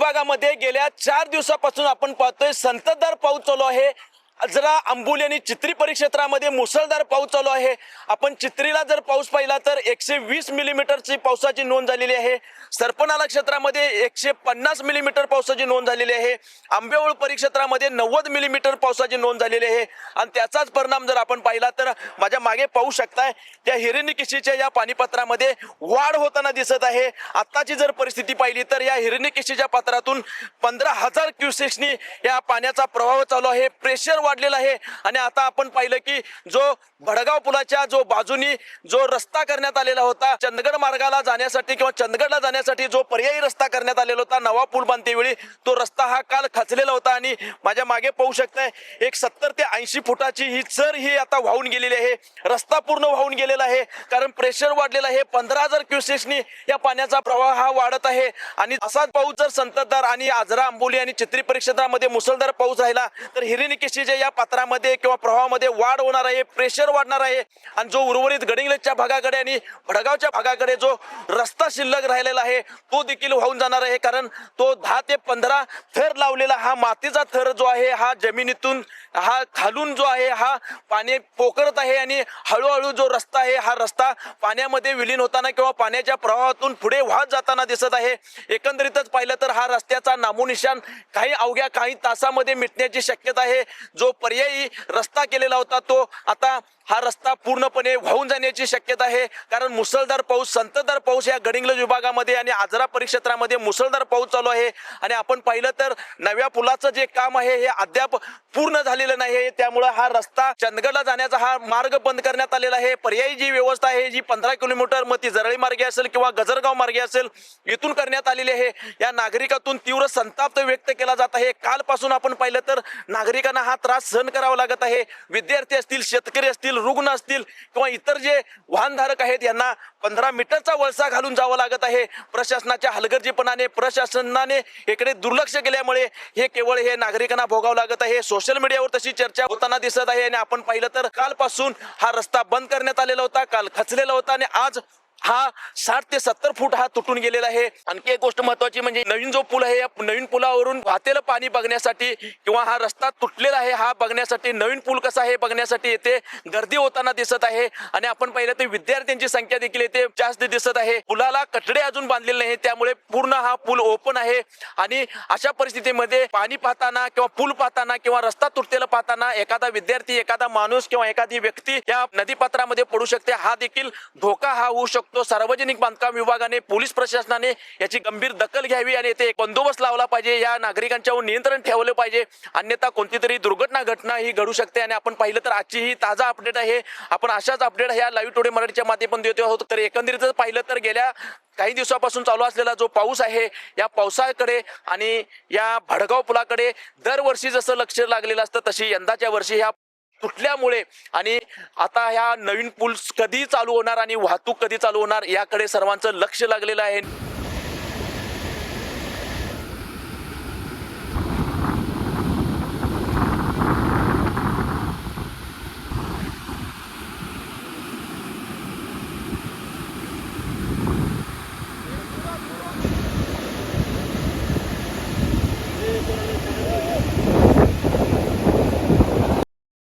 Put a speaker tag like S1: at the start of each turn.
S1: विभागामध्ये गेल्या 4 दिवसापासून आपण पाहतोय संततधार पाऊस चालू आहे। जरा आंबोली आणि चित्री परिक्षेत्रामध्ये मुसळधार पाऊस चालू आहे। आपण चित्रीला जर पाऊस पाहिला तर 120 मिलीमीटरची पावसाची नोंद झालेली आहे। सरपणाला क्षेत्रामध्ये 150 मिलीमीटर पावसाची नोंद झालेली आहे। आंबेओळ परिक्षेत्रामध्ये 90 मिलीमीटर पावसाची नोंद झालेली आहे आणि त्याचाच परिणाम जर आपण पाहिला तर माझ्या मागे पाहू शकताय त्या हिरण्यकेशीच्या या पाणीपात्रामध्ये वाढ होताना दिसत आहे। आताची जर परिस्थिती पाहिली तर या हिरण्यकेशीच्या पात्रातून 15,000 क्युसेक्सनी या पाण्याचा प्रवाह चालू आहे। प्रेशर वाढलेला आहे आणि आता आपण पाहिलं की जो भडगाव पुलाच्या जो बाजूनी जो रस्ता करण्यात आलेला होता चंदगड मार्गाला जाण्यासाठी किंवा चंदगडला जाण्यासाठी जो पर्यायी रस्ता करण्यात आलेला होता नवा पूल बांधतेवेळी तो रस्ता हा काल खचलेला होता आणि माझ्या मागे पाहू शकताय एक 70 ते 80 फुटाची ही चर ही आता वाहून गेलेली आहे। रस्ता पूर्ण वाहून गेलेला आहे कारण प्रेशर वाढलेला आहे। 15,000 क्युसेक्सनी या पाण्याचा प्रवाह हा वाढत आहे आणि असाच पाऊस जर संततधार आणि आजरा आंबोली आणि चित्री परिक्षेत्रामध्ये मुसळधार पाऊस राहिला तर हिरण्यकेशीच्या या पात्रामध्ये किंवा प्रवाहामध्ये वाढ होणार आहे, प्रेशर वाढणार आहे आणि जो उर्वरित गडिंग्लजच्या भागाकडे आणि भडगावच्या भागाकडे जो रस्ता शिल्लक राहिलेला आहे तो देखील वाहून जाणार आहे कारण तो 10 ते 15 थर लावलेला हा मातीचा थर जो आहे हा जमिनीतून हा खालून जो आहे हा पाणी पोखरत आहे आणि हळूहळू जो रस्ता आहे हा रस्ता पाण्यामध्ये विलीन होताना किंवा पाण्याच्या प्रवाहातून पुढे वाहत जाताना दिसत आहे। एकंदरीतच पाहिलं तर हा रस्त्याचा नामोनिशाण अवघ्या काही तासामध्ये मिटण्याची शक्यता आहे। जो पर्यायी रस्ता केलेला होता तो आता हा रस्ता पूर्णपणे वाहून जाण्याची शक्यता आहे कारण मुसळधार पाऊस संततधार पाऊस या गडिंग्लज विभागामध्ये आणि आजरा परिक्षेत्रामध्ये मुसळधार पाऊस चालू आहे आणि आपण पाहिलं तर नव्या पुलाचं जे काम आहे हे अद्याप पूर्ण झालेलं नाही। त्यामुळे हा रस्ता चंदगडला जाण्याचा हा मार्ग बंद करण्यात आलेला आहे। पर्यायी जी व्यवस्था आहे जी 15 किलोमीटर मग ती जरळी मार्गे असेल किंवा गजरगाव मार्गे असेल इथून करण्यात आलेली आहे। या नागरिकातून तीव्र संताप व्यक्त केला जात आहे। कालपासून आपण पाहिलं तर नागरिकांना हा त्रास सहन करावा लागत आहे। विद्यार्थी असतील, शेतकरी असतील, रुग्ण असतील किंवा इतर जे वाहनधारक आहेत यांना 15 मीटरचा वळसा घालून जावं लागत आहे। प्रशासनाच्या हलगर्जीपणाने प्रशासनाने इकडे दुर्लक्ष केल्यामुळे हे केवळ हे नागरिकांना भोगावं लागत आहे। सोशल मीडियावर तशी चर्चा होताना दिसत आहे आणि आपण पाहिलं तर कालपासून हा रस्ता बंद करण्यात आलेला होता, काल खचलेला होता आणि आज हा 60 ते 70 फूट हा तुटून गेलेला आहे। आणखी एक गोष्ट महत्वाची म्हणजे नवीन जो पूल आहे या नवीन पुलावरून वाहतेलं पाणी बघण्यासाठी किंवा हा रस्ता तुटलेला आहे हा बघण्यासाठी नवीन पूल कसा आहे बघण्यासाठी येथे गर्दी होताना दिसत आहे आणि आपण पाहिलं तर विद्यार्थ्यांची संख्या देखील येथे जास्त दिसत आहे। पुलाला कठडे अजून बांधलेले नाही त्यामुळे पूर्ण हा पूल ओपन आहे आणि अशा परिस्थितीमध्ये पाणी पाहताना किंवा पूल पाहताना किंवा रस्ता तुटलेला पाहताना एखादा विद्यार्थी, एखादा माणूस किंवा एखादी व्यक्ती या नदीपात्रामध्ये पडू शकते। हा देखील धोका हा होऊ शकतो। तो सार्वजनिक बांधकाम विभागाने पोलीस प्रशासनाने याची गंभीर दखल घ्यावी आणि येथे बंदोबस्त लावला पाहिजे। या नागरिकांच्यावर नियंत्रण ठेवले पाहिजे अन्यथा कोणती तरी घटना ही घडू शकते। आणि आपण पाहिलं तर आजची ही ताजा अपडेट आहे। आपण अशाच अपडेट ह्या लाईव्ह टुडे मराठीच्या माध्यमातून देतो आहोत। तर एकंदरीतच पाहिलं तर गेल्या काही दिवसापासून चालू असलेला जो पाऊस आहे या पावसाकडे आणि या भडगाव पुलाकडे दरवर्षी जसं लक्ष लागलेलं असतं तशी यंदाच्या वर्षी ह्या तुटल्यामुळे आणि आता ह्या नवीन पूल कधी चालू होणार आणि वाहतूक कधी चालू होणार याकडे सर्वांचं लक्ष लागलेलं आहे।